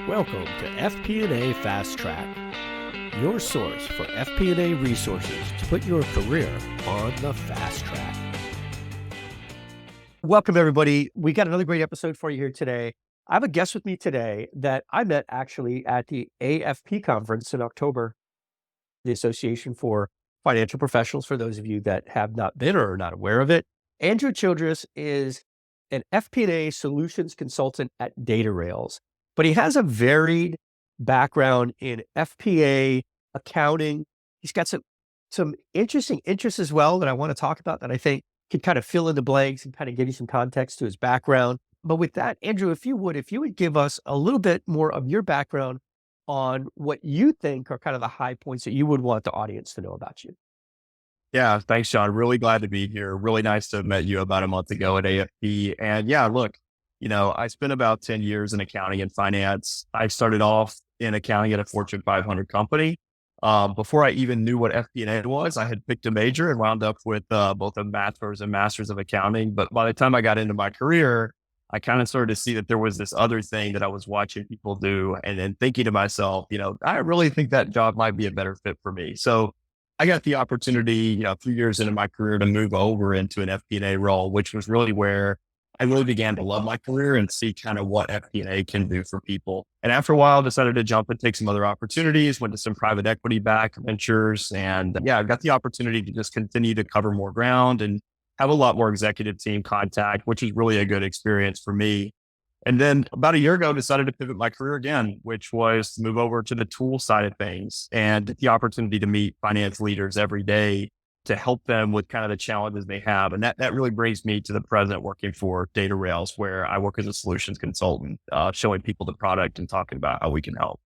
Welcome to FP&A Fast Track, your source for FP&A resources to put your career on the fast track. Welcome, everybody. We got another great episode for you here today. I have a guest with me today that I met actually at the AFP conference in October, the Association for Financial Professionals, for those of you that have not been or are not aware of it. Andrew Childress is an FP&A solutions consultant at Data Rails, but he has a varied background in FP&A, accounting. He's got some interesting interests as well that I want to talk about that I think can kind of fill in the blanks and kind of give you some context to his background. But with that, Andrew, if you would give us a little bit more of your background on what you think are kind of the high points that you would want the audience to know about you. Yeah, thanks, John. Really glad to be here. Really nice to have met you about a month ago at AFP. And yeah, look, I spent about 10 years in accounting and finance. I started off in accounting at a Fortune 500 company. Before I even knew what FP&A was, I had picked a major and wound up with both a bachelor's and master's of accounting. But by the time I got into my career, I kind of started to see that there was this other thing that I was watching people do and then thinking to myself, I really think that job might be a better fit for me. So I got the opportunity, a few years into my career to move over into an FP&A role, which was really where I really began to love my career and see kind of what FP&A can do for people. And after a while, I decided to jump and take some other opportunities, went to some private equity backed ventures. And I got the opportunity to just continue to cover more ground and have a lot more executive team contact, which is really a good experience for me. And then about a year ago, decided to pivot my career again, which was to move over to the tool side of things and the opportunity to meet finance leaders every day to help them with kind of the challenges they have. And that really brings me to the present, working for Data Rails, where I work as a solutions consultant, showing people the product and talking about how we can help.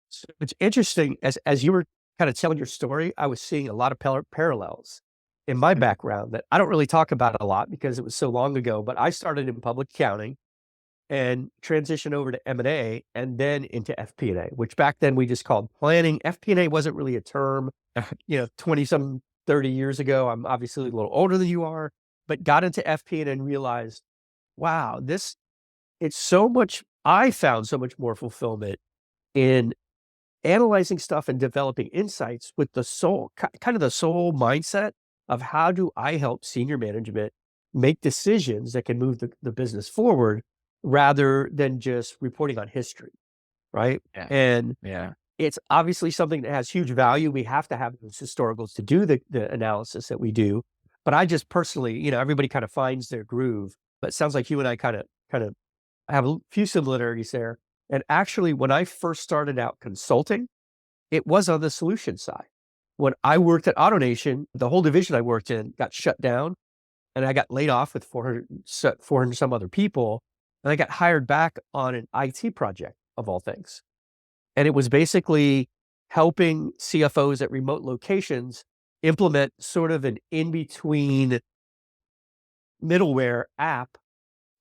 So it's interesting, as you were kind of telling your story, I was seeing a lot of parallels in my background that I don't really talk about a lot because it was so long ago, but I started in public accounting and transitioned over to M&A and then into FP&A, which back then we just called planning. FP&A wasn't really a term, 20 some 30 years ago. I'm obviously a little older than you are, but got into FP&A and realized, wow, I found so much more fulfillment in analyzing stuff and developing insights with the sole mindset of how do I help senior management make decisions that can move the business forward rather than just reporting on history, right? Yeah. And Yeah. it's obviously something that has huge value. We have to have those historicals to do the analysis that we do. But I just personally, everybody kind of finds their groove. But it sounds like you and I kind of have a few similarities there. And actually, when I first started out consulting, it was on the solution side. When I worked at AutoNation, the whole division I worked in got shut down and I got laid off with 400 some other people. And I got hired back on an IT project of all things. And it was basically helping CFOs at remote locations implement sort of an in-between middleware app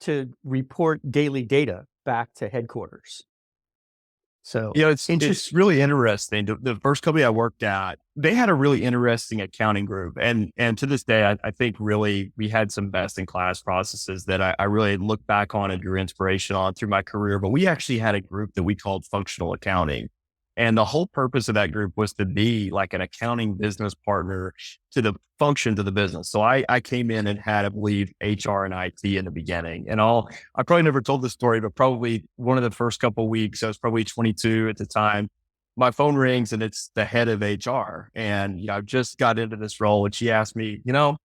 to report daily data back to headquarters. So it's really interesting. The first company I worked at, they had a really interesting accounting group. And to this day, I think really we had some best in class processes that I really look back on and drew inspiration on through my career. But we actually had a group that we called functional accounting. And the whole purpose of that group was to be like an accounting business partner to the functions of the business. So I came in and had, I believe, HR and IT in the beginning. And I probably never told this story, but probably one of the first couple of weeks, I was probably 22 at the time, my phone rings and it's the head of HR. And I just got into this role and she asked me, we've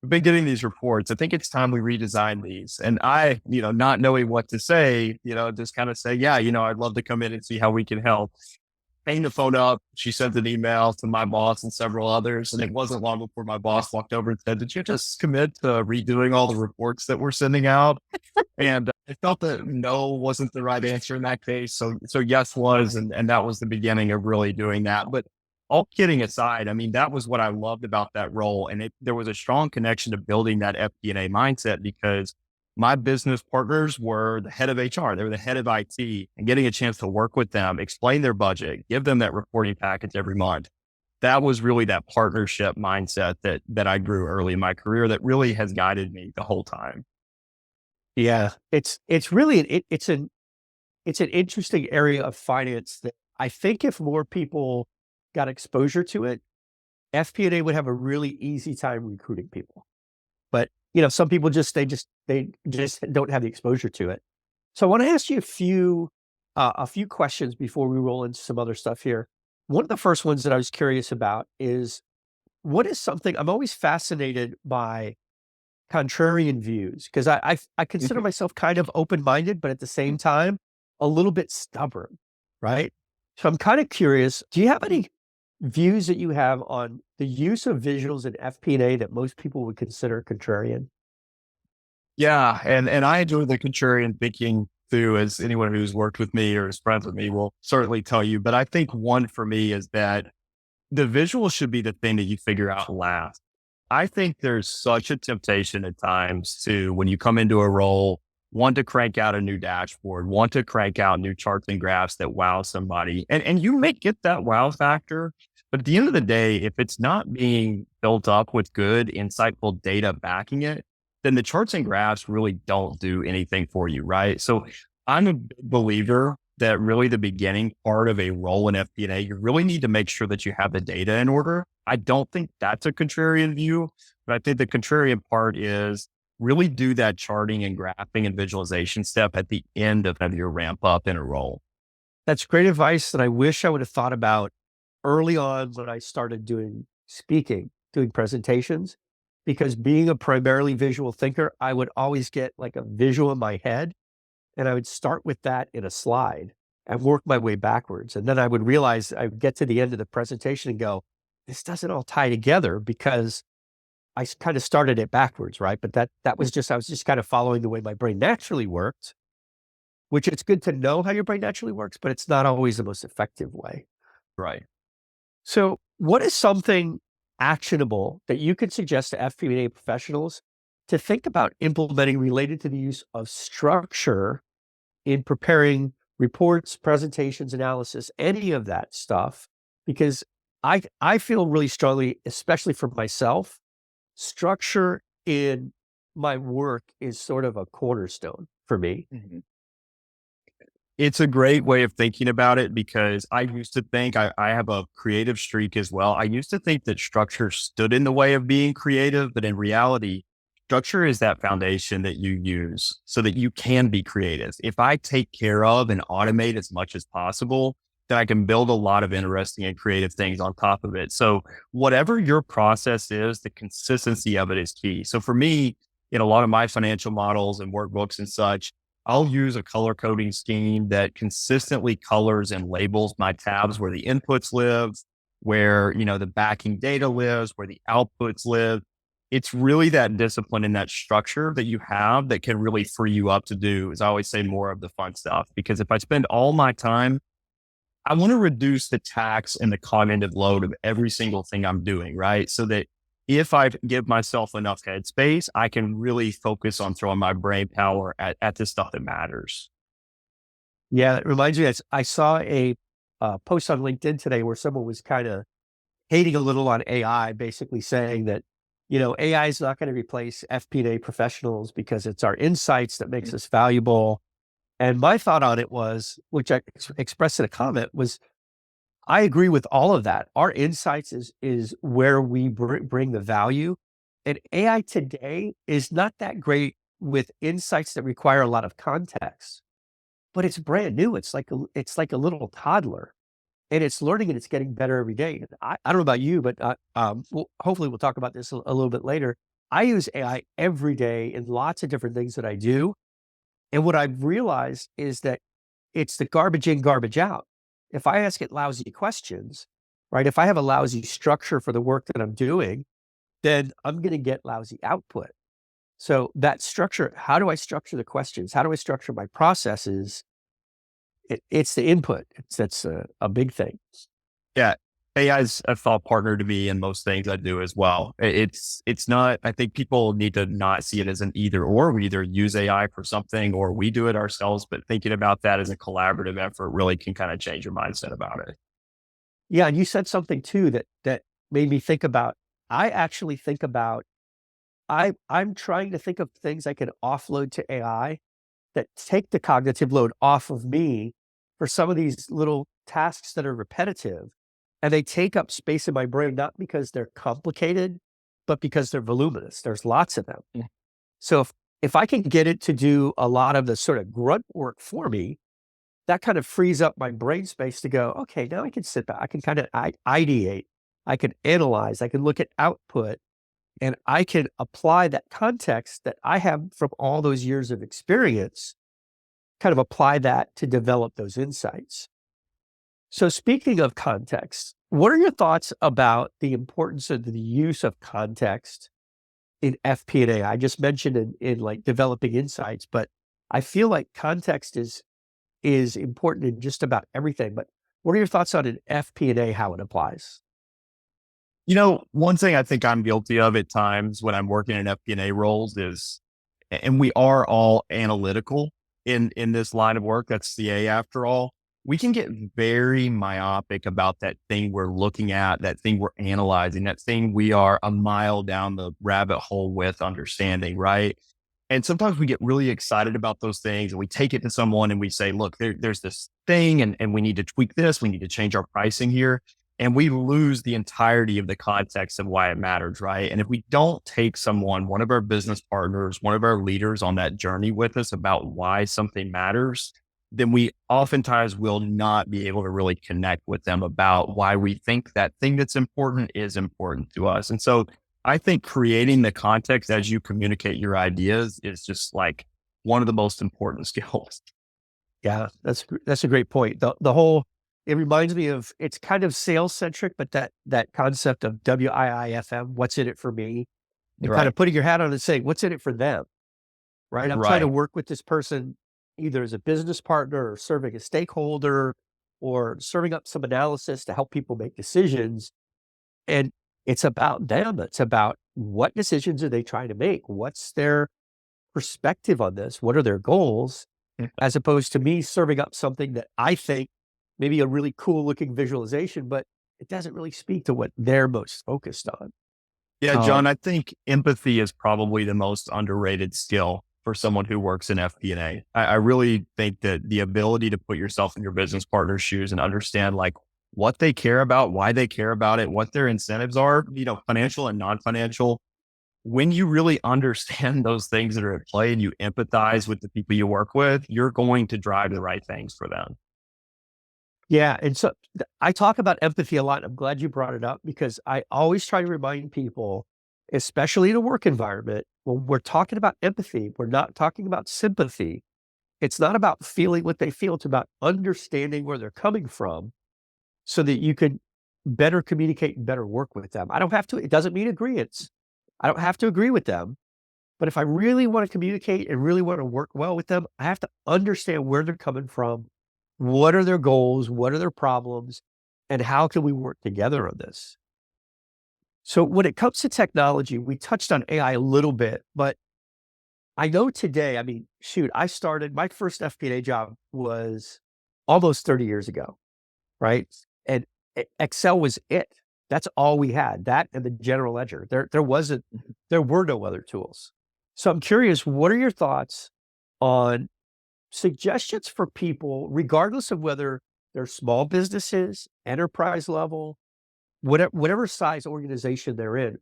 been getting these reports. I think it's time we redesign these. And I, not knowing what to say, just kind of say, yeah, I'd love to come in and see how we can help. Hang the phone up. She sent an email to my boss and several others. And it wasn't long before my boss walked over and said, did you just commit to redoing all the reports that we're sending out? And I felt that no wasn't the right answer in that case. So yes was, and that was the beginning of really doing that. But all kidding aside, I mean, that was what I loved about that role. And there was a strong connection to building that FP&A mindset because my business partners were the head of HR. They were the head of IT, and getting a chance to work with them, explain their budget, give them that reporting package every month. That was really that partnership mindset that I grew early in my career that really has guided me the whole time. Yeah, it's really, it's an it's an interesting area of finance that I think if more people got exposure to it, FP&A would have a really easy time recruiting people. But, some people they just don't have the exposure to it. So I want to ask you a few questions before we roll into some other stuff here. One of the first ones that I was curious about is what is something I'm always fascinated by contrarian views because I consider Mhm. myself kind of open-minded, but at the same time, a little bit stubborn, right? So I'm kind of curious, do you have any views that you have on the use of visuals in FP&A that most people would consider contrarian? Yeah, and I enjoy the contrarian thinking too, as anyone who's worked with me or is friends with me will certainly tell you. But I think one for me is that the visual should be the thing that you figure out last. I think there's such a temptation at times to, when you come into a role, want to crank out a new dashboard, want to crank out new charts and graphs that wow somebody. And you may get that wow factor, but at the end of the day, if it's not being built up with good, insightful data backing it, then the charts and graphs really don't do anything for you, right? So I'm a big believer that really the beginning part of a role in FP&A, you really need to make sure that you have the data in order. I don't think that's a contrarian view, but I think the contrarian part is really do that charting and graphing and visualization step at the end of your ramp up in a role. That's great advice that I wish I would have thought about early on when I started doing speaking, doing presentations, because being a primarily visual thinker, I would always get like a visual in my head and I would start with that in a slide and work my way backwards. And then I would realize I would get to the end of the presentation and go, this doesn't all tie together because I kind of started it backwards, right? But that was just I was just kind of following the way my brain naturally worked, which it's good to know how your brain naturally works, but it's not always the most effective way. Right. So, what is something actionable that you could suggest to FP&A professionals to think about implementing related to the use of structure in preparing reports, presentations, analysis, any of that stuff? Because I feel really strongly, especially for myself, structure in my work is sort of a cornerstone for me. It's a great way of thinking about it because I used to think I have a creative streak as well. I used to think that structure stood in the way of being creative, but in reality, structure is that foundation that you use so that you can be creative. If I take care of and automate as much as possible, then I can build a lot of interesting and creative things on top of it. So whatever your process is, the consistency of it is key. So for me, in a lot of my financial models and workbooks and such, I'll use a color coding scheme that consistently colors and labels my tabs where the inputs live, where, the backing data lives, where the outputs live. It's really that discipline and that structure that you have that can really free you up to do, as I always say, more of the fun stuff. Because if I spend all my time, I want to reduce the tax and the cognitive load of every single thing I'm doing, right? So that if I give myself enough headspace, I can really focus on throwing my brain power at the stuff that matters. Yeah, it reminds me, I saw a post on LinkedIn today where someone was kind of hating a little on AI, basically saying that, AI is not going to replace FP&A professionals because it's our insights that makes us valuable. And my thought on it was, which I expressed in a comment, was I agree with all of that. Our insights is where we bring the value, and AI today is not that great with insights that require a lot of context, but it's brand new. It's like a little toddler, and it's learning and it's getting better every day. And I don't know about you, but hopefully we'll talk about this a little bit later. I use AI every day in lots of different things that I do, and what I've realized is that it's the garbage in, garbage out. If I ask it lousy questions, right? If I have a lousy structure for the work that I'm doing, then I'm going to get lousy output. So that structure, how do I structure the questions? How do I structure my processes? It's the input. That's a big thing. Yeah. AI is a thought partner to me in most things I do as well. It's not, I think people need to not see it as an either or. We either use AI for something or we do it ourselves, but thinking about that as a collaborative effort really can kind of change your mindset about it. Yeah, and you said something too that made me think about. I actually think about I'm trying to think of things I can offload to AI that take the cognitive load off of me for some of these little tasks that are repetitive. And they take up space in my brain, not because they're complicated, but because they're voluminous. There's lots of them. Yeah. So if I can get it to do a lot of the sort of grunt work for me, that kind of frees up my brain space to go, okay, now I can sit back. I can kind of ideate. I can analyze. I can look at output, and I can apply that context that I have from all those years of experience, kind of apply that to develop those insights. So speaking of context, what are your thoughts about the importance of the use of context in FP&A? I just mentioned in like developing insights, but I feel like context is important in just about everything. But what are your thoughts on an FP&A, how it applies? One thing I think I'm guilty of at times when I'm working in FP&A roles is, and we are all analytical in this line of work. That's CA after all. We can get very myopic about that thing we're looking at, that thing we're analyzing, that thing we are a mile down the rabbit hole with understanding, right? And sometimes we get really excited about those things and we take it to someone and we say, look, there's this thing and we need to tweak this. We need to change our pricing here. And we lose the entirety of the context of why it matters, right? And if we don't take someone, one of our business partners, one of our leaders on that journey with us about why something matters, then we oftentimes will not be able to really connect with them about why we think that thing that's important is important to us. And so I think creating the context as you communicate your ideas is just like one of the most important skills. Yeah, that's a great point. The whole, it reminds me of, it's kind of sales centric, but that concept of WIIFM, what's in it for me, and kind Right. of putting your hat on and saying, what's in it for them, right? I'm trying to Right. work with this person either as a business partner or serving a stakeholder or serving up some analysis to help people make decisions. And it's about them. It's about what decisions are they trying to make? What's their perspective on this? What are their goals? As opposed to me serving up something that I think maybe a really cool looking visualization, but it doesn't really speak to what they're most focused on. Yeah, Um, John, I think empathy is probably the most underrated skill for someone who works in FP&A. I really think that the ability to put yourself in your business partner's shoes and understand like what they care about, why they care about it, what their incentives are, financial and non-financial. When you really understand those things that are at play and you empathize with the people you work with, you're going to drive the right things for them. yeah. And so I talk about empathy a lot. I'm glad you brought it up because I always try to remind people, especially in a work environment, when we're talking about empathy, we're not talking about sympathy. It's not about feeling what they feel. It's about understanding where they're coming from so that you can better communicate and better work with them. I don't have to, it doesn't mean agreeance. I don't have to agree with them. But if I really want to communicate and really want to work well with them, I have to understand where they're coming from. What are their goals? What are their problems? And how can we work together on this? So when it comes to technology, we touched on AI a little bit, but I know today, I mean, shoot, I started my first FP&A job was almost 30 years ago, right? And Excel was it. That's all we had, that and the general ledger. There were no other tools. So I'm curious, what are your thoughts on suggestions for people, regardless of whether they're small businesses, enterprise level, whatever size organization they're in?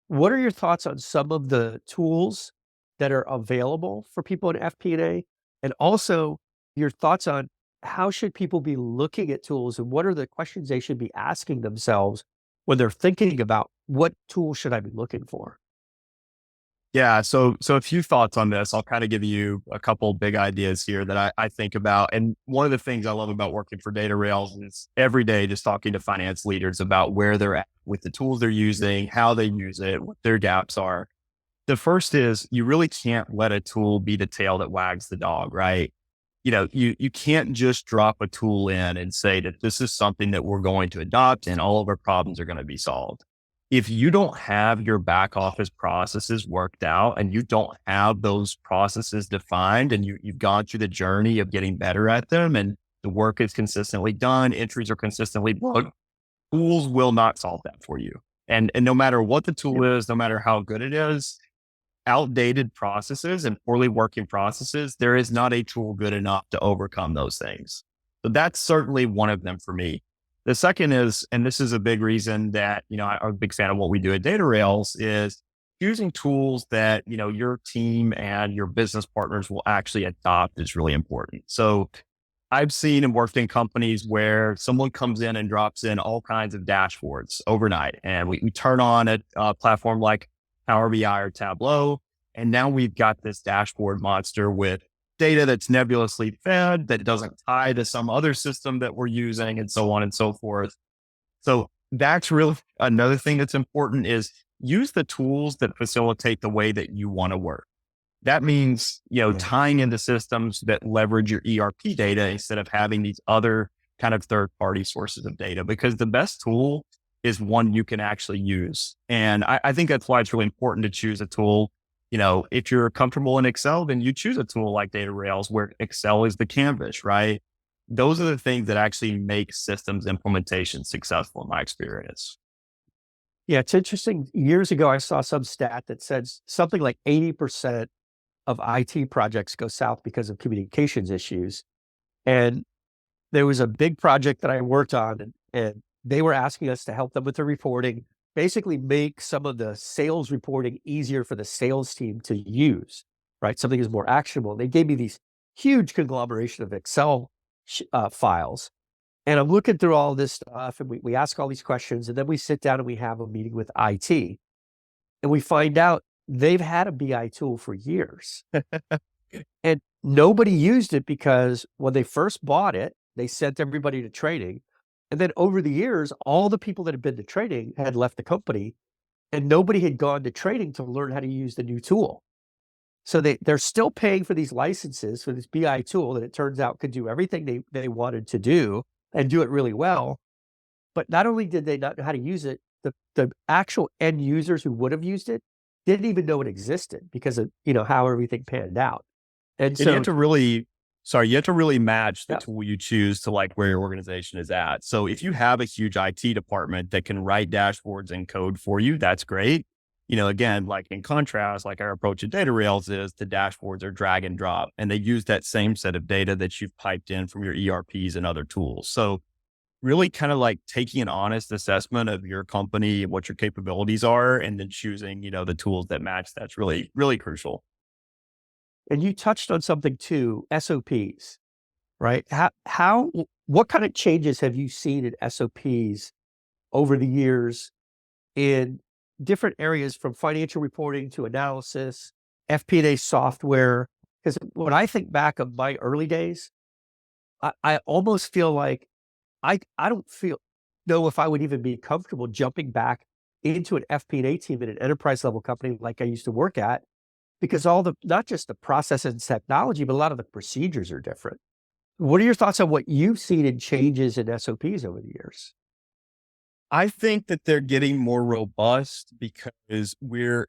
What are your thoughts on some of the tools that are available for people in FP&A? And also your thoughts on how should people be looking at tools and what are the questions they should be asking themselves when they're thinking about what tool should I be looking for? Yeah. So a few thoughts on this. I'll kind of give you a couple big ideas here that I think about. And one of the things I love about working for Data Rails is every day just talking to finance leaders about where they're at with the tools they're using, how they use it, what their gaps are. The first is you really can't let a tool be the tail that wags the dog, right? You can't just drop a tool in and say that this is something that we're going to adopt and all of our problems are going to be solved. If you don't have your back office processes worked out and you don't have those processes defined and you've gone through the journey of getting better at them and the work is consistently done, entries are consistently logged, tools will not solve that for you. And no matter what the tool Yep. is, no matter how good it is, outdated processes and poorly working processes, there is not a tool good enough to overcome those things. So that's certainly one of them for me. The second is, and this is a big reason that, I'm a big fan of what we do at Data Rails, is using tools that, your team and your business partners will actually adopt is really important. So I've seen and worked in companies where someone comes in and drops in all kinds of dashboards overnight. And we turn on a platform like Power BI or Tableau. And now we've got this dashboard monster with data that's nebulously fed, that doesn't tie to some other system that we're using, and so on and so forth. So that's really another thing that's important, is use the tools that facilitate the way that you want to work. That means, tying into systems that leverage your ERP data instead of having these other kind of third party sources of data, because the best tool is one you can actually use. And I think that's why it's really important to choose a tool. If you're comfortable in Excel, then you choose a tool like Data Rails, where Excel is the canvas, right? Those are the things that actually make systems implementation successful in my experience. Yeah, it's interesting. Years ago, I saw some stat that says something like 80% of IT projects go south because of communications issues. And there was a big project that I worked on, and they were asking us to help them with the reporting, basically make some of the sales reporting easier for the sales team to use, right? Something is more actionable. They gave me these huge conglomeration of Excel files. And I'm looking through all this stuff, and we ask all these questions, and then we sit down and we have a meeting with IT, and we find out they've had a BI tool for years. And nobody used it because when they first bought it, they sent everybody to training. And then over the years, all the people that had been to training had left the company, and nobody had gone to training to learn how to use the new tool. So they're still paying for these licenses for this BI tool that it turns out could do everything they wanted to do and do it really well. But not only did they not know how to use it, the actual end users who would have used it didn't even know it existed because of, how everything panned out. And And you so, have to really, you have to really match the yeah, tool you choose to like where your organization is at. So if you have a huge IT department that can write dashboards and code for you, that's great. Again, like in contrast, like our approach at Data Rails is the dashboards are drag and drop, and they use that same set of data that you've piped in from your ERPs and other tools. So really kind of like taking an honest assessment of your company, what your capabilities are, and then choosing, the tools that match. That's really, really crucial. and you touched on something too, SOPs, right? What kind of changes have you seen in SOPs over the years in different areas, from financial reporting to analysis, FP&A software? Because when I think back of my early days, I almost feel like I don't know if I would even be comfortable jumping back into an FP&A team in an enterprise level company like I used to work at, because not just the processes and technology, but a lot of the procedures are different. What are your thoughts on what you've seen in changes in SOPs over the years? I think that they're getting more robust because you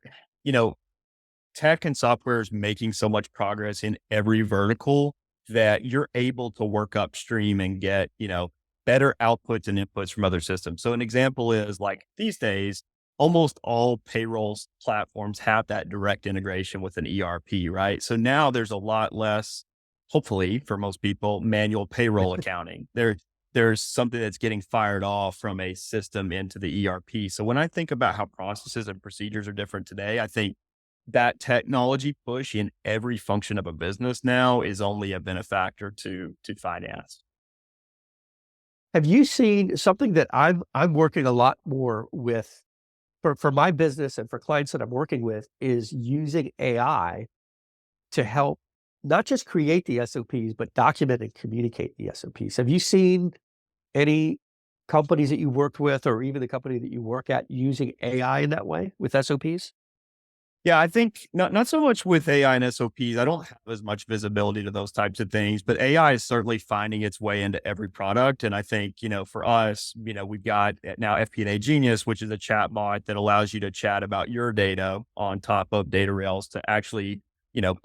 know, tech and software is making so much progress in every vertical that you're able to work upstream and get, better outputs and inputs from other systems. So an example is like these days, almost all payrolls platforms have that direct integration with an ERP, right? So now there's a lot less, hopefully for most people, manual payroll accounting. There's something that's getting fired off from a system into the ERP. So when I think about how processes and procedures are different today, I think that technology push in every function of a business now is only a benefactor to finance. Have you seen something that I'm working a lot more with for my business and for clients that I'm working with, is using AI to help not just create the SOPs, but document and communicate the SOPs. Have you seen any companies that you worked with, or even the company that you work at, using AI in that way with SOPs? Yeah, I think not so much with AI and SOPs. I don't have as much visibility to those types of things, but AI is certainly finding its way into every product. And I think, for us, we've got now FP&A Genius, which is a chat bot that allows you to chat about your data on top of Data Rails to actually,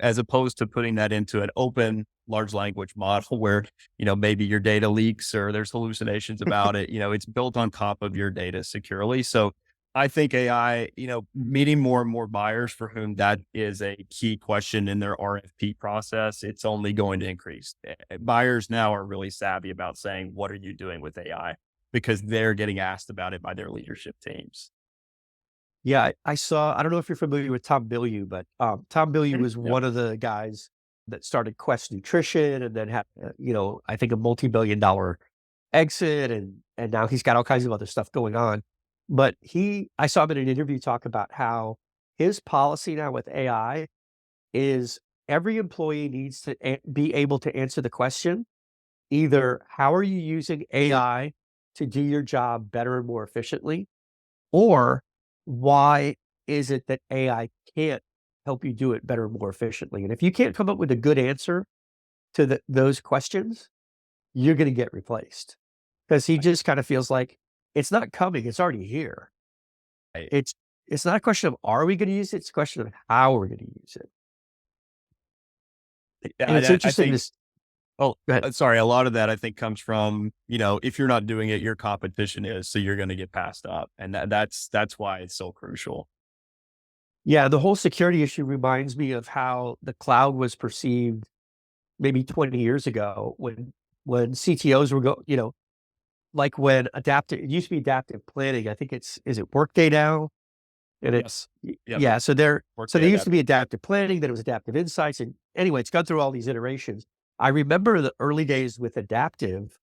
as opposed to putting that into an open large language model where, maybe your data leaks or there's hallucinations about it, it's built on top of your data securely. So I think AI, meeting more and more buyers for whom that is a key question in their RFP process, it's only going to increase. Buyers now are really savvy about saying, what are you doing with AI? Because they're getting asked about it by their leadership teams. Yeah, I saw, I don't know if you're familiar with Tom Bilyeu, but Tom Bilyeu Mhm. was Yep. one of the guys that started Quest Nutrition and then had, I think a multi-billion-dollar exit, and now he's got all kinds of other stuff going on. But I saw him in an interview talk about how his policy now with AI is every employee needs to be able to answer the question, either how are you using AI to do your job better and more efficiently? Or why is it that AI can't help you do it better, more efficiently? And if you can't come up with a good answer to those questions, you're going to get replaced because he just kind of feels like it's not coming; it's already here. I, It's it's not a question of are we going to use it; it's a question of how we're going to use it. And it's I interesting. think, This oh, Go ahead. sorry, a lot of that I think comes from, if you're not doing it, your competition is, so you're going to get passed up. And that's why it's so crucial. Yeah, the whole security issue reminds me of how the cloud was perceived maybe 20 years ago when CTOs were like when adaptive, it used to be adaptive planning. I think is it Workday now? And Yes. Yep. yeah, so Workday there used to adapt. be adaptive planning, then it was adaptive insights. And anyway, it's gone through all these iterations. I remember the early days with adaptive,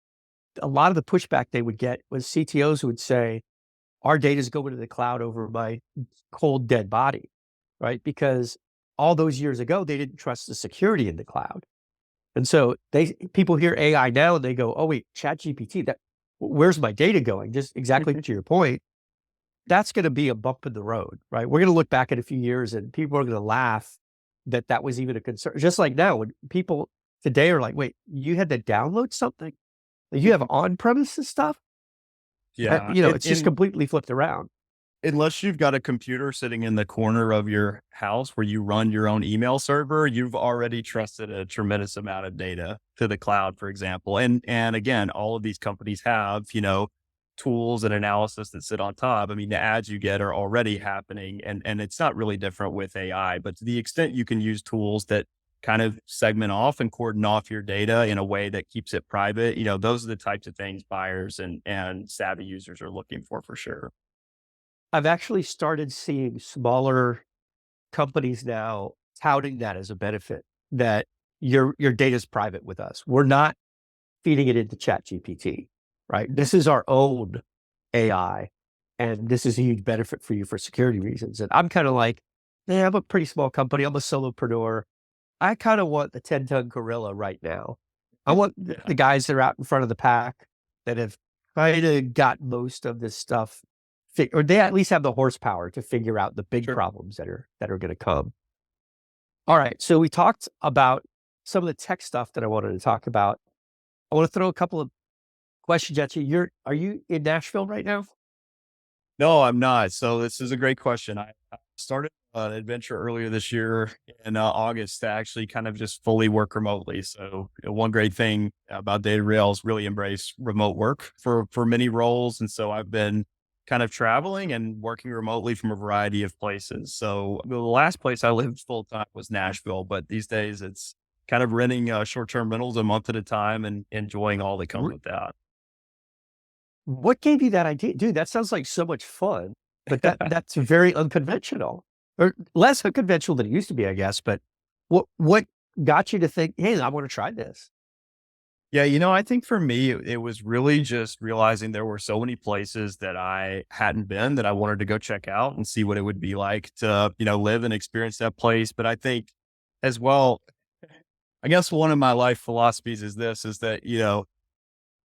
a lot of the pushback they would get was CTOs who would say, our data is going to the cloud over my cold, dead body, right? Because all those years ago, they didn't trust the security in the cloud. And so people hear AI now and they go, oh wait, chat GPT, where's my data going? Just exactly to your point, that's going to be a bump in the road, right? We're going to look back in a few years and people are going to laugh that that was even a concern. Just like now, when people today are like, wait, you had to download something? Like, you have on-premises stuff? Yeah. It's just completely flipped around. Unless you've got a computer sitting in the corner of your house where you run your own email server, you've already trusted a tremendous amount of data to the cloud, for example. And again, all of these companies have, tools and analysis that sit on top. I mean, the ads you get are already happening, and it's not really different with AI, but to the extent you can use tools that kind of segment off and cordon off your data in a way that keeps it private, those are the types of things buyers and savvy users are looking for sure. I've actually started seeing smaller companies now touting that as a benefit, that your data is private with us. We're not feeding it into chat GPT, right? This is our own AI, and this is a huge benefit for you for security reasons. And I'm kind of like, yeah, I'm a pretty small company. I'm a solopreneur. I kind of want the 10-ton gorilla right now. I want Yeah. the guys that are out in front of the pack that have kind of got most of this stuff, or they at least have the horsepower to figure out the big Sure. problems that are going to come. All right, so we talked about some of the tech stuff that I wanted to talk about. I want to throw a couple of questions at you. Are you in Nashville right now? No, I'm not. So this is a great question. I started an adventure earlier this year in August to actually kind of just fully work remotely. So one great thing about Data Rails really embrace remote work for many roles, and so I've been kind of traveling and working remotely from a variety of places. So the last place I lived full time was Nashville, but these days it's kind of renting short term rentals a month at a time and enjoying all that comes R- with that. What gave you that idea, dude? That sounds like so much fun, but that's very unconventional, or less unconventional than it used to be, I guess. But what got you to think, hey, I want to try this? Yeah, I think for me, it was really just realizing there were so many places that I hadn't been that I wanted to go check out and see what it would be like to, live and experience that place. But I think as well, I guess one of my life philosophies is this is that,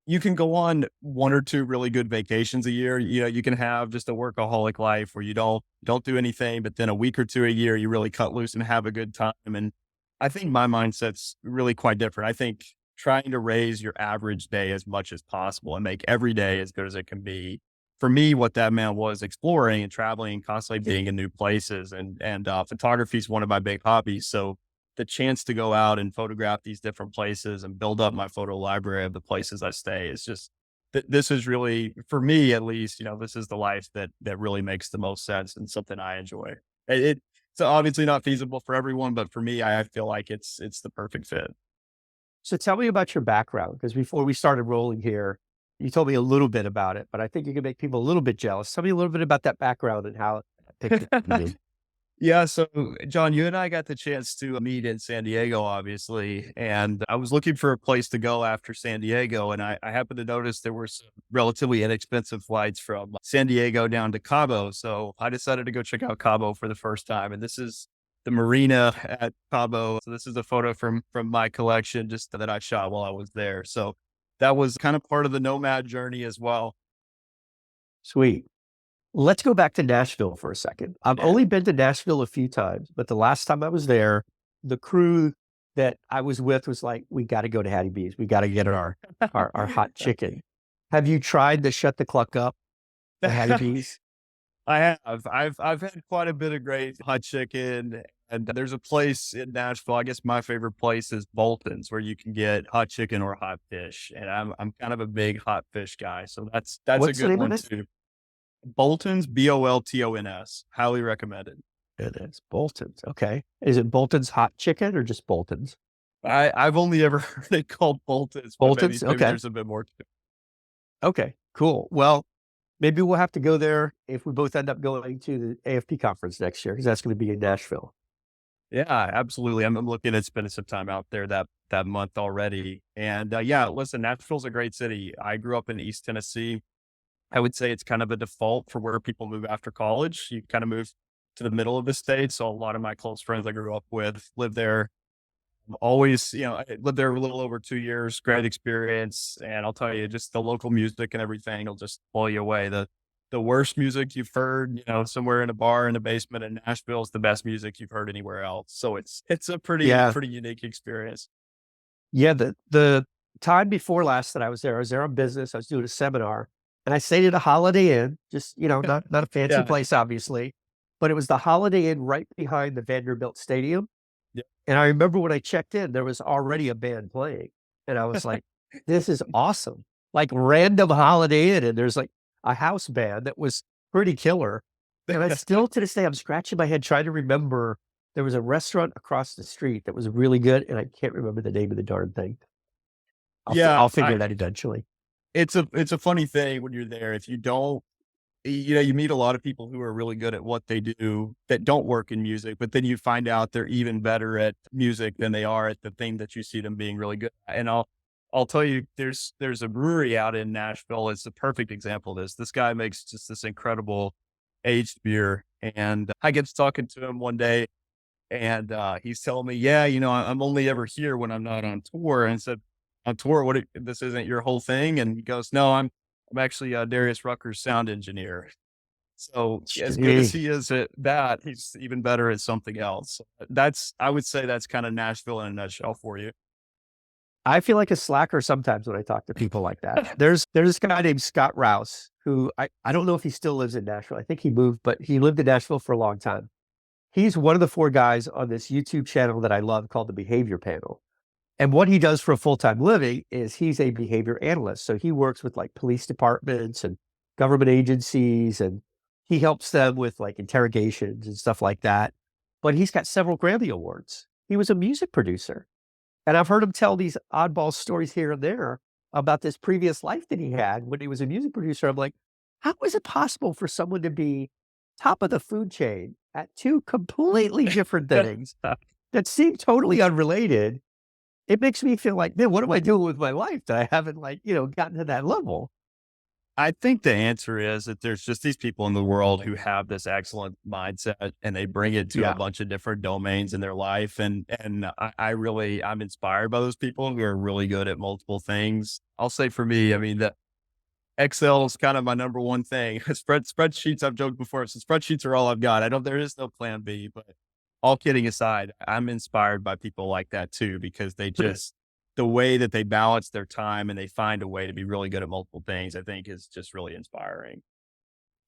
you can go on one or two really good vacations a year. You can have just a workaholic life where you don't do anything, but then a week or two a year, you really cut loose and have a good time. And I think my mindset's really quite different. I think trying to raise your average day as much as possible and make every day as good as it can be. For me, what that meant was exploring and traveling and constantly being in new places. And photography is one of my big hobbies. So the chance to go out and photograph these different places and build up my photo library of the places I stay is just this is really, for me at least, this is the life that really makes the most sense and something I enjoy. It's obviously not feasible for everyone, but for me, I feel like it's the perfect fit. So tell me about your background, because before we started rolling here, you told me a little bit about it, but I think you can make people a little bit jealous. Tell me a little bit about that background and how it picked up in you. Yeah, so John, you and I got the chance to meet in San Diego, obviously, and I was looking for a place to go after San Diego, and I happened to notice there were some relatively inexpensive flights from San Diego down to Cabo, so I decided to go check out Cabo for the first time, and this is the marina at Cabo. So this is a photo from my collection just that I shot while I was there. So that was kind of part of the nomad journey as well. Sweet. Let's go back to Nashville for a second. I've Yeah. only been to Nashville a few times, but the last time I was there, the crew that I was with was like, we got to go to Hattie B's. We got to get our hot chicken. Have you tried the shut the cluck up at Hattie B's? I have. I've had quite a bit of great hot chicken, and there's a place in Nashville. I guess my favorite place is Bolton's, where you can get hot chicken or hot fish, and I'm kind of a big hot fish guy, so that's a What's the good name of one it? too. Bolton's, Boltons, highly recommended. It is Bolton's. Okay. Is it Bolton's hot chicken or just Bolton's? I've only ever heard it called Bolton's, but maybe Bolton's. maybe Okay. there's a bit more to it. Okay. Cool. Well, maybe we'll have to go there if we both end up going to the AFP conference next year, because that's going to be in Nashville. Yeah, absolutely. I'm looking at spending some time out there that month already. And yeah, listen, Nashville's a great city. I grew up in East Tennessee. I would say it's kind of a default for where people move after college. You kind of move to the middle of the state. So a lot of my close friends I grew up with live there. Always, I lived there a little over 2 years, great experience. And I'll tell you, just the local music and everything will just blow you away. The worst music you've heard, somewhere in a bar in the basement in Nashville is the best music you've heard anywhere else. So it's a Yeah. pretty unique experience. Yeah. The time before last that I was there on business. I was doing a seminar and I stayed at a Holiday Inn, just, not a fancy Yeah. place, obviously, but it was the Holiday Inn right behind the Vanderbilt Stadium. Yeah. And I remember when I checked in, there was already a band playing. And I was like, this is awesome. Like random Holiday Inn. And there's like a house band that was pretty killer. And I still to this day, I'm scratching my head trying to remember there was a restaurant across the street that was really good. And I can't remember the name of the darn thing. Yeah. I'll figure it out eventually. It's a funny thing when you're there. If you don't, you meet a lot of people who are really good at what they do that don't work in music, but then you find out they're even better at music than they are at the thing that you see them being really good at. And I'll tell you, there's a brewery out in Nashville. It's a perfect example of this. This guy makes just this incredible aged beer. And I get to talking to him one day and he's telling me, yeah, I'm only ever here when I'm not on tour. And I said, on tour, this isn't your whole thing? And he goes, no, I'm actually Darius Rucker's sound engineer. So as good as Gee. he is at that, he's even better at something else. I would say that's kind of Nashville in a nutshell for you. I feel like a slacker sometimes when I talk to people like that. There's this guy named Scott Rouse who I don't know if he still lives in Nashville. I think he moved, but he lived in Nashville for a long time. He's one of the four guys on this YouTube channel that I love called the Behavior Panel. And what he does for a full-time living is he's a behavior analyst. So he works with like police departments and government agencies, and he helps them with like interrogations and stuff like that. But he's got several Grammy Awards. He was a music producer. And I've heard him tell these oddball stories here and there about this previous life that he had when he was a music producer. I'm like, how is it possible for someone to be top of the food chain at two completely different things that seem totally unrelated? It makes me feel like, man, what am I doing with my life that I haven't gotten to that level? I think the answer is that there's just these people in the world who have this excellent mindset and they bring it to a Yeah. bunch of different domains in their life. And I'm inspired by those people who are really good at multiple things. I'll say for me, I mean, the Excel is kind of my number one thing. Spreadsheets, I've joked before, so spreadsheets are all I've got. There is no plan B, but all kidding aside, I'm inspired by people like that too, because the way that they balance their time and they find a way to be really good at multiple things, I think is just really inspiring.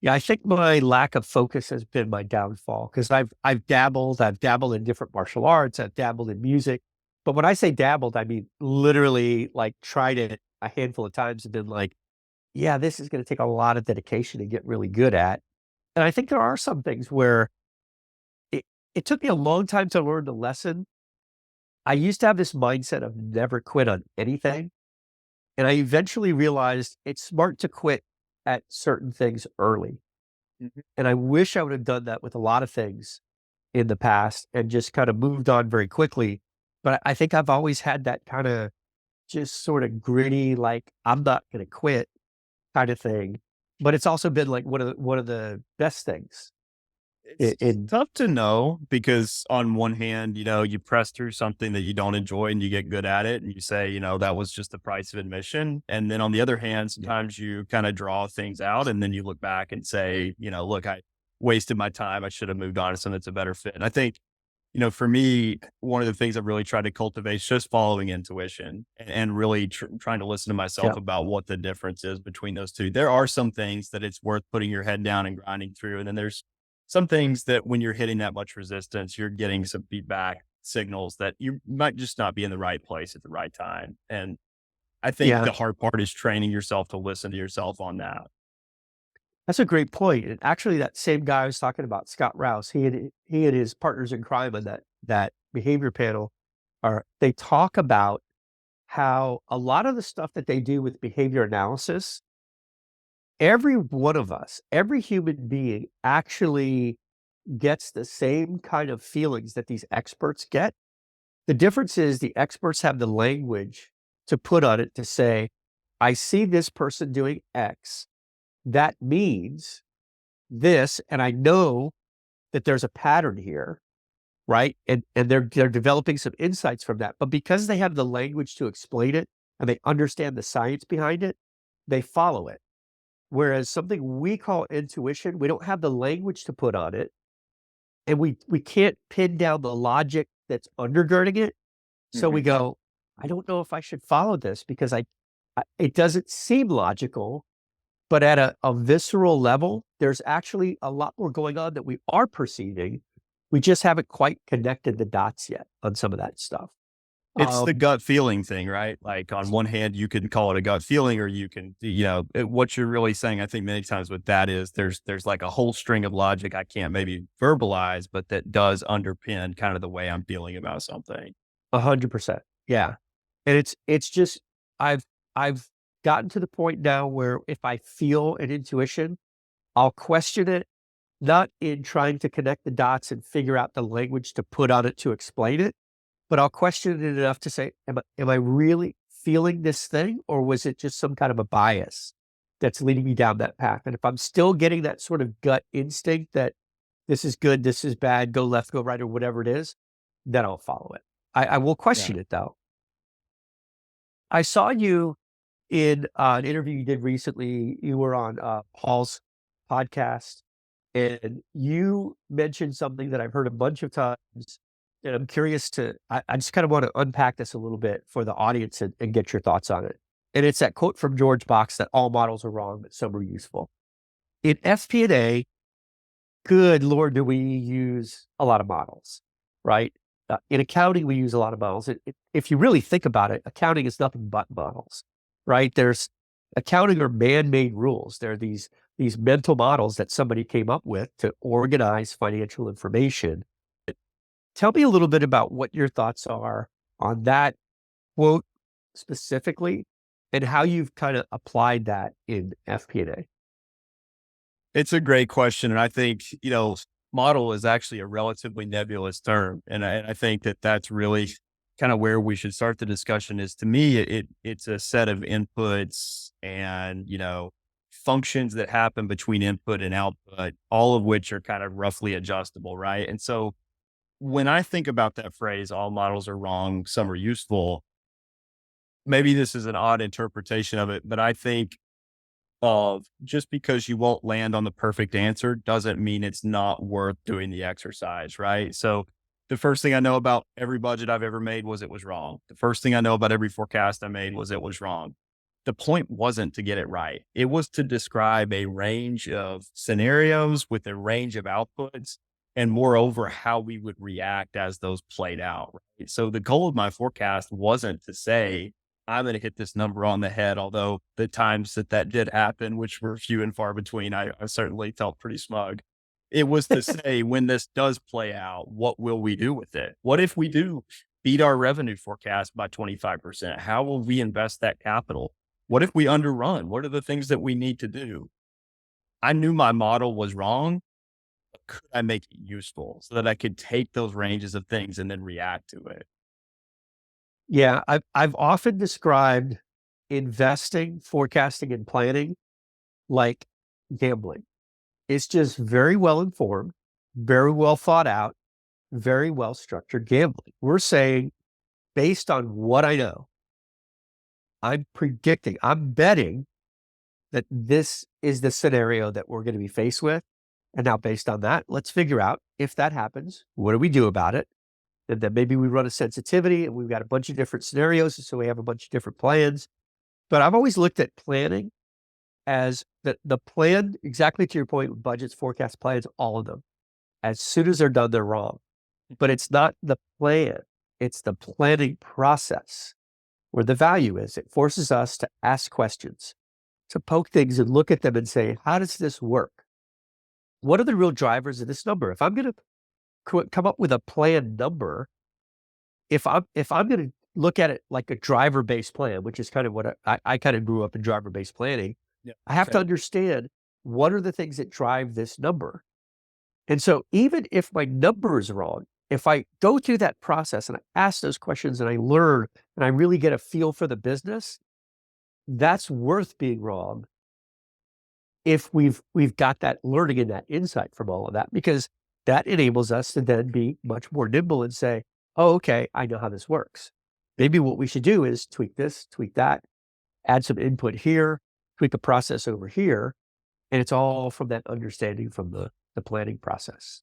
Yeah, I think my lack of focus has been my downfall because I've dabbled in different martial arts, I've dabbled in music. But when I say dabbled, I mean literally like tried it a handful of times and been like, yeah, this is going to take a lot of dedication to get really good at. And I think there are some things where it, it took me a long time to learn the lesson. I used to have this mindset of never quit on anything. And I eventually realized it's smart to quit at certain things early. Mhm. And I wish I would have done that with a lot of things in the past and just kind of moved on very quickly. But I think I've always had that kind of just sort of gritty, like, I'm not going to quit kind of thing. But it's also been like one of the best things It's in tough to know because on one hand, you press through something that you don't enjoy and you get good at it and you say, that was just the price of admission. And then on the other hand, yeah. sometimes you kind of draw things out and then you look back and say, look, I wasted my time. I should have moved on to something that's a better fit. And I think, for me, one of the things I've really tried to cultivate is just following intuition and really trying to listen to myself Yeah. about what the difference is between those two. There are some things that it's worth putting your head down and grinding through. And then there's some things that when you're hitting that much resistance, you're getting some feedback signals that you might just not be in the right place at the right time. And I think Yeah. the hard part is training yourself to listen to yourself on that. That's a great point. And actually, that same guy I was talking about, Scott Rouse, he and his partners in crime on that behavior panel they talk about how a lot of the stuff that they do with behavior analysis, every one of us, every human being actually gets the same kind of feelings that these experts get. The difference is the experts have the language to put on it to say, I see this person doing X. That means this, and I know that there's a pattern here, right? And they're developing some insights from that. But because they have the language to explain it and they understand the science behind it, they follow it. Whereas something we call intuition, we don't have the language to put on it, and we can't pin down the logic that's undergirding it. So we Mhm. go, I don't know if I should follow this because it doesn't seem logical, but at a visceral level, there's actually a lot more going on that we are perceiving. We just haven't quite connected the dots yet on some of that stuff. It's the Um, gut feeling thing, right? Like on one hand, you can call it a gut feeling, or you can, what you're really saying. I think many times with that is there's like a whole string of logic I can't maybe verbalize, but that does underpin kind of the way I'm feeling about something. 100%. Yeah. And it's just I've I've gotten to the point now where if I feel an intuition, I'll question it, not in trying to connect the dots and figure out the language to put on it to explain it, but I'll question it enough to say, am I really feeling this thing? Or was it just some kind of a bias that's leading me down that path? And if I'm still getting that sort of gut instinct that this is good, this is bad, go left, go right, or whatever it is, then I'll follow it. I will Yeah. question it though. I saw you in an interview you did recently. You were on Paul's podcast, and you mentioned something that I've heard a bunch of times. And I'm curious I just kind of want to unpack this a little bit for the audience and get your thoughts on it. And it's that quote from George Box that all models are wrong, but some are useful. In FP&A, good Lord, do we use a lot of models, right? In accounting, we use a lot of models. If you really think about it, accounting is nothing but models, right? There's accounting are man-made rules. They're these mental models that somebody came up with to organize financial information. Tell me a little bit about what your thoughts are on that quote specifically and how you've kind of applied that in FP&A. It's a great question. And I think, model is actually a relatively nebulous term. And I think that that's really kind of where we should start the discussion is to me, it's a set of inputs and, functions that happen between input and output, all of which are kind of roughly adjustable. Right. And so when I think about that phrase, all models are wrong, some are useful. Maybe this is an odd interpretation of it, but I think of just because you won't land on the perfect answer doesn't mean it's not worth doing the exercise, right? So the first thing I know about every budget I've ever made was it was wrong. The first thing I know about every forecast I made was it was wrong. The point wasn't to get it right. It was to describe a range of scenarios with a range of outputs and moreover how we would react as those played out. Right? So the goal of my forecast wasn't to say I'm going to hit this number on the head. Although the times that did happen, which were few and far between, I certainly felt pretty smug. It was to say, when this does play out, what will we do with it? What if we do beat our revenue forecast by 25%? How will we invest that capital? What if we underrun? What are the things that we need to do? I knew my model was wrong. Could I make it useful so that I could take those ranges of things and then react to it? Yeah, I've often described investing, forecasting, and planning like gambling. It's just very well informed, very well thought out, very well structured gambling. We're saying, based on what I know, I'm predicting, I'm betting that this is the scenario that we're going to be faced with. And now, based on that, let's figure out if that happens, what do we do about it? And then maybe we run a sensitivity and we've got a bunch of different scenarios. So we have a bunch of different plans. But I've always looked at planning as the plan, exactly to your point, with budgets, forecast plans, all of them. As soon as they're done, they're wrong. But it's not the plan, it's the planning process where the value is. It forces us to ask questions, to poke things and look at them and say, how does this work? What are the real drivers of this number? If I'm going to come up with a planned number, if I'm going to look at it like a driver-based plan, which is kind of what I kind of grew up in driver-based planning, Yeah. I have to understand what are the things that drive this number. And so even if my number is wrong, if I go through that process and I ask those questions and I learn and I really get a feel for the business, that's worth being wrong if we've got that learning and that insight from all of that, because that enables us to then be much more nimble and say, oh, okay, I know how this works. Maybe what we should do is tweak this, tweak that, add some input here, tweak a process over here. And it's all from that understanding from the planning process.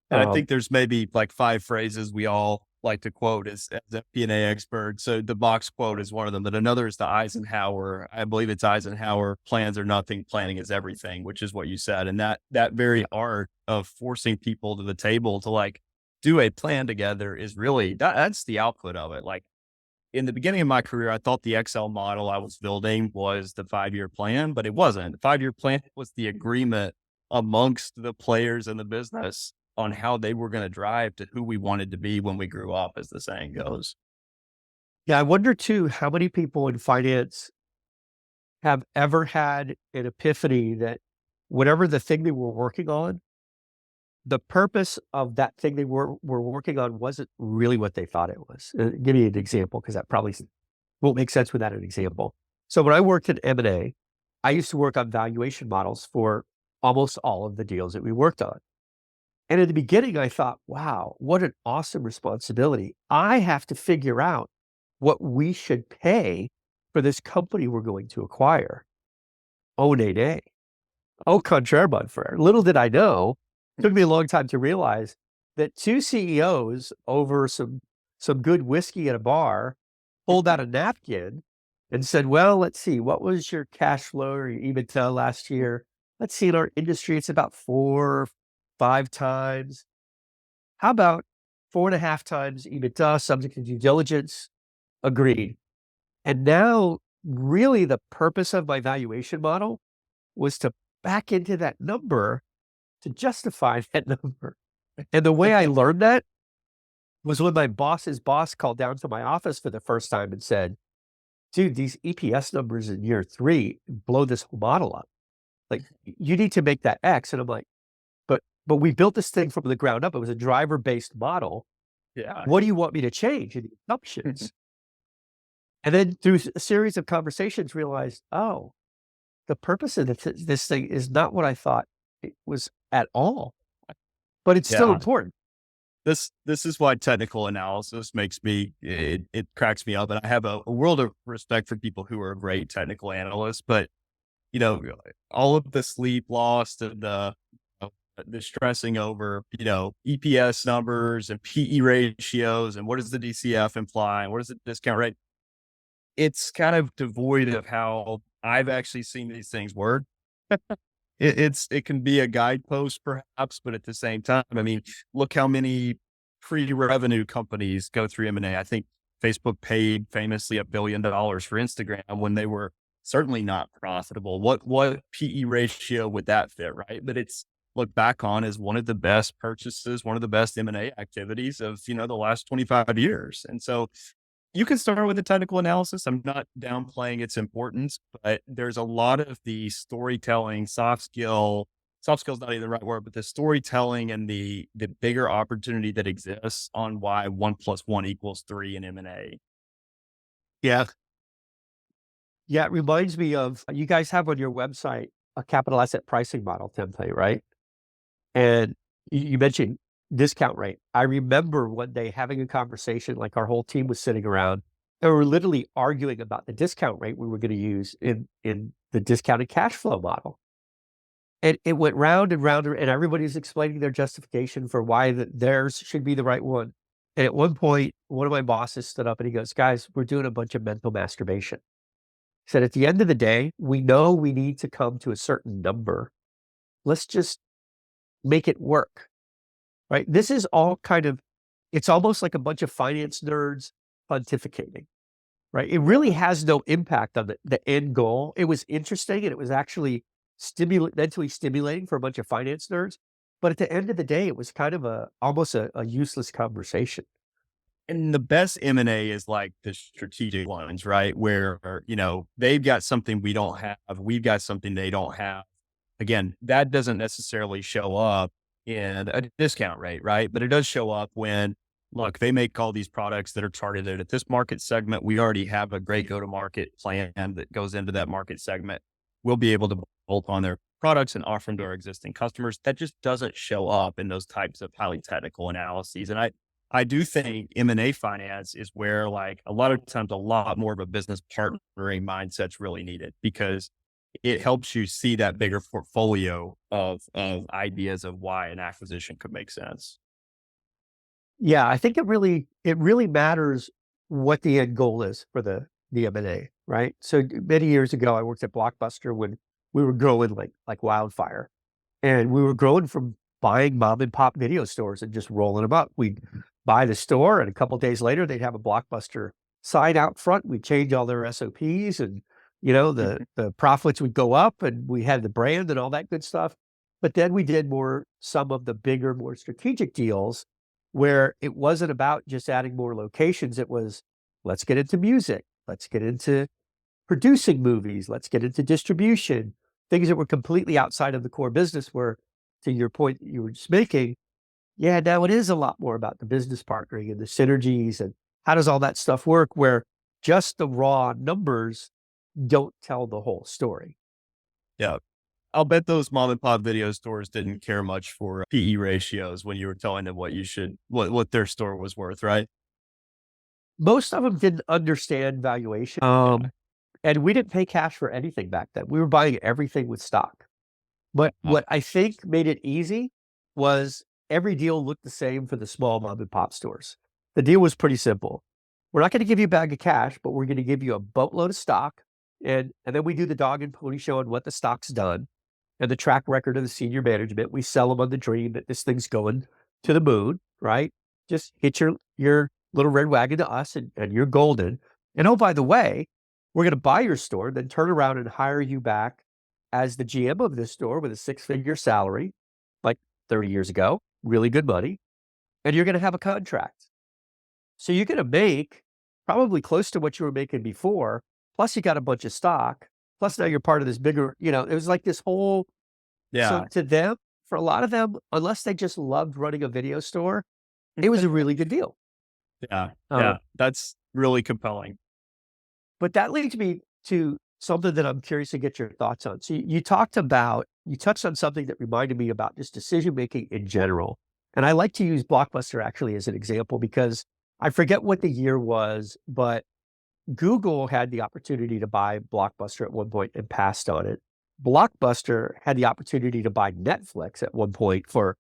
And I think there's maybe like 5 phrases we all like to quote as FP&A experts. So the box quote is one of them, but another is the Eisenhower. I believe it's Eisenhower: plans are nothing, planning is everything, which is what you said. And that very art of forcing people to the table to like do a plan together is really, that's the output of it. Like, in the beginning of my career, I thought the Excel model I was building was the 5-year plan, but it wasn't. The 5-year plan was the agreement amongst the players in the business on how they were going to drive to who we wanted to be when we grew up, as the saying goes. Yeah, I wonder too how many people in finance have ever had an epiphany that whatever the thing they were working on, the purpose of that thing they were working on wasn't really what they thought it was. Give me an example, because that probably won't make sense without an example. So when I worked in M&A, I used to work on valuation models for almost all of the deals that we worked on. And in the beginning, I thought, wow, what an awesome responsibility. I have to figure out what we should pay for this company we're going to acquire. Oh, nay, nay. Au contraire, mon frere. Little did I know, it took me a long time to realize that 2 CEOs over some good whiskey at a bar pulled out a napkin and said, well, let's see, what was your cash flow or your EBITDA last year? Let's see, in our industry, it's about 4, 5 times. How about 4.5 times EBITDA, subject to due diligence? Agreed. And now, really, the purpose of my valuation model was to back into that number to justify that number. And the way I learned that was when my boss's boss called down to my office for the first time and said, dude, these EPS numbers in year 3 blow this whole model up. Like, you need to make that X. And I'm like, but we built this thing from the ground up. It was a driver-based model. Yeah. What do you want me to change in the assumptions? And then through a series of conversations, realized, oh, the purpose of this thing is not what I thought it was at all, but it's still Yeah. important. This is why technical analysis makes me, it cracks me up. And I have a world of respect for people who are great technical analysts, but you know, all of the sleep lost and the stressing over, EPS numbers and PE ratios and what does the DCF imply and what is the discount rate? It's kind of devoid of how I've actually seen these things work. It can be a guidepost perhaps, but at the same time, I mean, look how many pre-revenue companies go through M&A. I think Facebook paid famously $1 billion for Instagram when they were certainly not profitable. What PE ratio would that fit, right? But it's looked back on as one of the best purchases, one of the best M&A activities of, the last 25 years. And so you can start with the technical analysis. I'm not downplaying its importance, but there's a lot of the storytelling, soft skills not even the right word, but the storytelling and the bigger opportunity that exists on why 1+1 = 3 in M&A. Yeah. Yeah. It reminds me of you guys have on your website a capital asset pricing model template, right? And you mentioned discount rate. I remember one day having a conversation, like our whole team was sitting around and we were literally arguing about the discount rate we were going to use in the discounted cash flow model. And it went round and round, and everybody's explaining their justification for why theirs should be the right one. And at one point, one of my bosses stood up and he goes, "Guys, we're doing a bunch of mental masturbation." He said, "At the end of the day, we know we need to come to a certain number. Let's just make it work." Right? This is all it's almost like a bunch of finance nerds pontificating, right? It really has no impact on the end goal. It was interesting and it was actually mentally stimulating for a bunch of finance nerds. But at the end of the day, it was kind of almost a useless conversation. And the best M&A is like the strategic ones, right? Where, they've got something we don't have, we've got something they don't have. Again, that doesn't necessarily show up in a discount rate, right? But it does show up when, look, they make all these products that are targeted at this market segment. We already have a great go-to-market plan that goes into that market segment. We'll be able to bolt on their products and offer them to our existing customers. That just doesn't show up in those types of highly technical analyses. And I do think M&A finance is where, like, a lot of times a lot more of a business partnering mindset's really needed, because it helps you see that bigger portfolio of ideas of why an acquisition could make sense. Yeah, I think it really matters what the end goal is for the M&A, right? So many years ago, I worked at Blockbuster when we were growing like wildfire. And we were growing from buying mom and pop video stores and just rolling them up. We'd buy the store, and a couple days later, they'd have a Blockbuster sign out front. We'd change all their SOPs, and the profits would go up, and we had the brand and all that good stuff. But then we did some of the bigger, more strategic deals where it wasn't about just adding more locations. It was, let's get into music, let's get into producing movies, let's get into distribution, things that were completely outside of the core business. Where, to your point that you were just making, yeah, now it is a lot more about the business partnering and the synergies and how does all that stuff work, where just the raw numbers don't tell the whole story. Yeah. I'll bet those mom and pop video stores didn't care much for PE ratios when you were telling them what their store was worth, right? Most of them didn't understand valuation. And we didn't pay cash for anything back then. We were buying everything with stock. But what I think made it easy was every deal looked the same for the small mom and pop stores. The deal was pretty simple. We're not going to give you a bag of cash, but we're going to give you a boatload of stock. And then we do the dog and pony show on what the stock's done and the track record of the senior management. We sell them on the dream that this thing's going to the moon, right? Just hit your little red wagon to us and you're golden. And oh, by the way, we're going to buy your store, then turn around and hire you back as the GM of this store with a 6-figure salary, like 30 years ago, really good money. And you're going to have a contract. So you're going to make probably close to what you were making before. Plus you got a bunch of stock. Plus now you're part of this bigger, it was like this whole, so Yeah. to them, for a lot of them, unless they just loved running a video store, it was a really good deal. Yeah. Uh, Yeah. That's really compelling. But that leads me to something that I'm curious to get your thoughts on. So you touched on something that reminded me about just decision making in general. And I like to use Blockbuster actually as an example because I forget what the year was, but Google had the opportunity to buy Blockbuster at one point and passed on it. Blockbuster had the opportunity to buy Netflix at one point for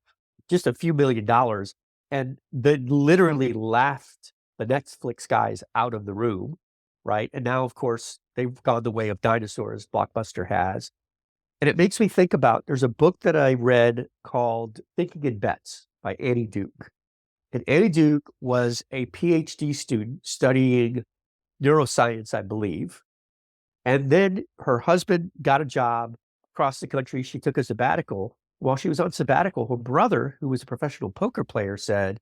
just a few $1,000,000, and they literally laughed the Netflix guys out of the room, right? And now, of course, they've gone the way of dinosaurs, Blockbuster has. And it makes me think about, there's a book that I read called Thinking in Bets by Annie Duke. And Annie Duke was a PhD student studying neuroscience, I believe. And then her husband got a job across the country. She took a sabbatical. While she was on sabbatical, her brother, who was a professional poker player, said,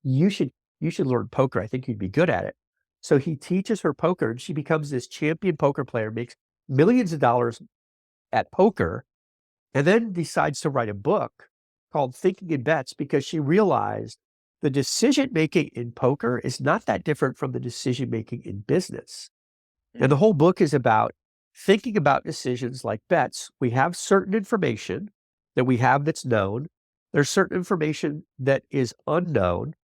you should you should learn poker. I think you'd be good at it. So he teaches her poker and she becomes this champion poker player, makes millions of dollars at poker, and then decides to write a book called Thinking in Bets because she realized the decision making in poker is not that different from the decision making in business. And the whole book is about thinking about decisions like bets. We have certain information that we have that's known. There's certain information that is unknown,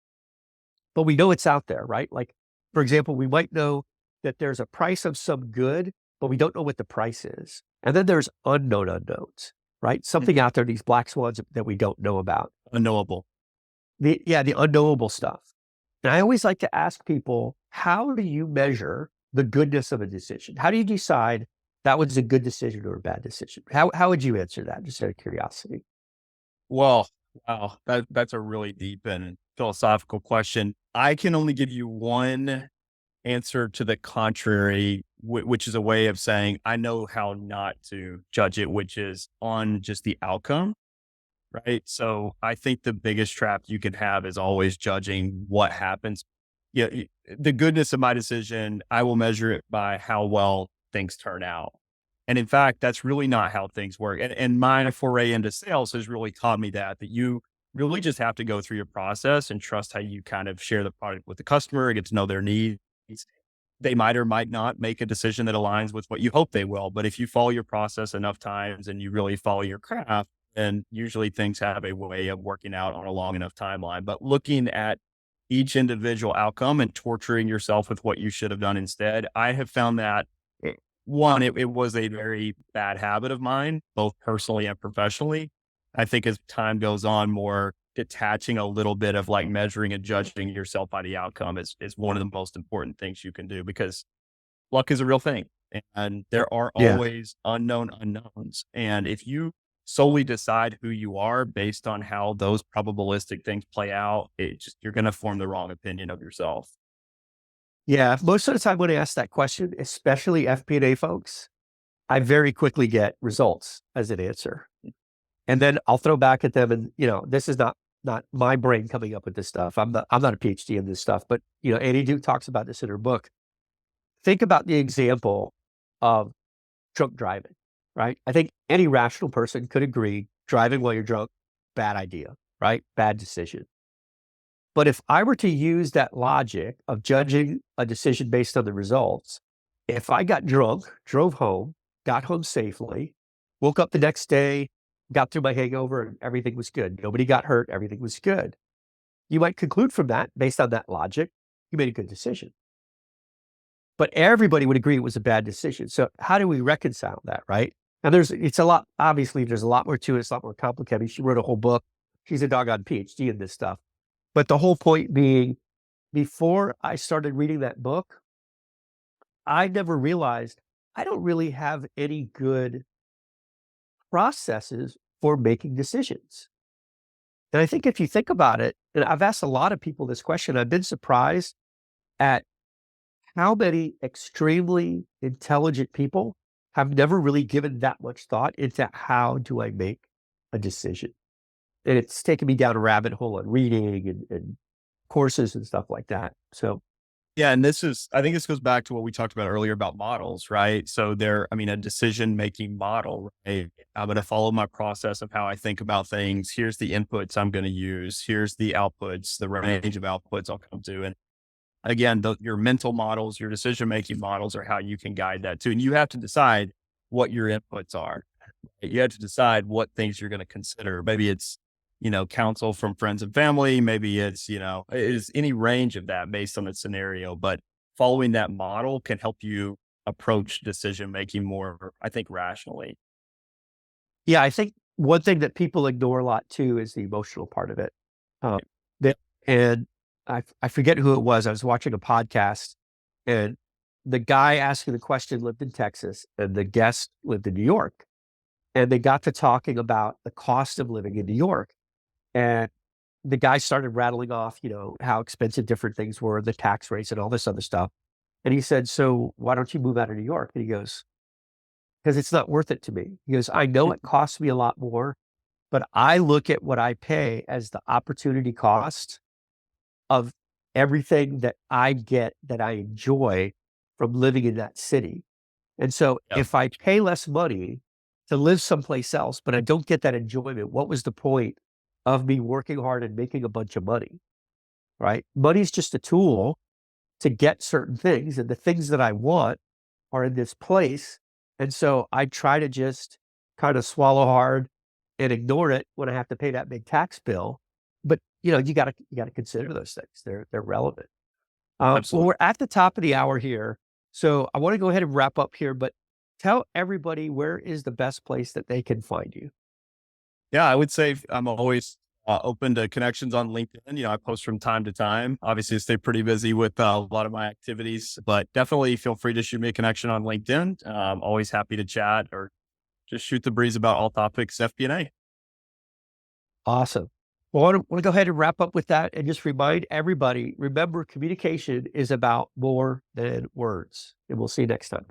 but we know it's out there, right? Like, for example, we might know that there's a price of some good, but we don't know what the price is. And then there's unknown unknowns, right? Something out there, these black swans that we don't know about. Unknowable. The unknowable stuff. And I always like to ask people, how do you measure the goodness of a decision? How do you decide that was a good decision or a bad decision? How would you answer that, just out of curiosity? Well, wow, that's a really deep and philosophical question. I can only give you one answer to the contrary, which is a way of saying I know how not to judge it, which is on just the outcome, right? So I think the biggest trap you can have is always judging what happens. Yeah, the goodness of my decision, I will measure it by how well things turn out. And in fact, that's really not how things work. And my foray into sales has really taught me that you really just have to go through your process and trust how you kind of share the product with the customer, get to know their needs. They might or might not make a decision that aligns with what you hope they will. But if you follow your process enough times and you really follow your craft, then usually things have a way of working out on a long enough timeline. But looking at each individual outcome and torturing yourself with what you should have done instead, I have found that one, it was a very bad habit of mine, both personally and professionally. I think as time goes on, more detaching a little bit of like measuring and judging yourself by the outcome is one of the most important things you can do because luck is a real thing and there are Yeah. always unknown unknowns. And if you solely decide who you are based on how those probabilistic things play out, you're going to form the wrong opinion of yourself. Yeah. Most of the time when I ask that question, especially FP&A folks, I very quickly get results as an answer. And then I'll throw back at them and, this is not my brain coming up with this stuff. I'm not a PhD in this stuff, but Annie Duke talks about this in her book. Think about the example of drunk driving, right? I think any rational person could agree driving while you're drunk, bad idea, right? Bad decision. But if I were to use that logic of judging a decision based on the results, if I got drunk, drove home, got home safely, woke up the next day, got through my hangover and everything was good. Nobody got hurt. Everything was good. You might conclude from that, based on that logic, you made a good decision. But everybody would agree it was a bad decision. So how do we reconcile that, right? And obviously there's a lot more to it. It's a lot more complicated. She wrote a whole book. She's a doggone PhD in this stuff. But the whole point being, before I started reading that book, I never realized I don't really have any good processes for making decisions. And I think if you think about it, and I've asked a lot of people this question, I've been surprised at how many extremely intelligent people have never really given that much thought into how do I make a decision. And it's taken me down a rabbit hole on reading and courses and stuff like that. So Yeah. And I think this goes back to what we talked about earlier about models, right? So a decision making model, right? I'm going to follow my process of how I think about things. Here's the inputs I'm going to use. Here's the outputs, the range of outputs I'll come to. And again, your mental models, your decision making models are how you can guide that too. And you have to decide what your inputs are. You have to decide what things you're going to consider. Maybe it's, counsel from friends and family. Maybe it's, it is any range of that based on the scenario. But following that model can help you approach decision making more, I think, rationally. yeah, I think one thing that people ignore a lot too is the emotional part of it. Um, that, and I forget who it was. I was watching a podcast and the guy asking the question lived in Texas and the guest lived in New York. And they got to talking about the cost of living in New York. And the guy started rattling off, how expensive different things were, the tax rates and all this other stuff. And he said, "So why don't you move out of New York?" And he goes, "Because it's not worth it to me." He goes, "I know it costs me a lot more, but I look at what I pay as the opportunity cost of everything that I get that I enjoy from living in that city. And so Yep. if I pay less money to live someplace else, but I don't get that enjoyment, what was the point of me working hard and making a bunch of money, right? Money's just a tool to get certain things, and the things that I want are in this place. And so I try to just kind of swallow hard and ignore it when I have to pay that big tax bill. But you gotta consider those things. They're relevant. Well, Absolutely. we're at the top of the hour here, so I want to go ahead and wrap up here. But tell everybody, where is the best place that they can find you? Yeah, I would say I'm always open to connections on LinkedIn. I post from time to time. Obviously, I stay pretty busy with a lot of my activities, but definitely feel free to shoot me a connection on LinkedIn. Always happy to chat or just shoot the breeze about all topics FP&A. Awesome. Well, I want to go ahead and wrap up with that and just remind everybody, remember, communication is about more than words. And we'll see you next time.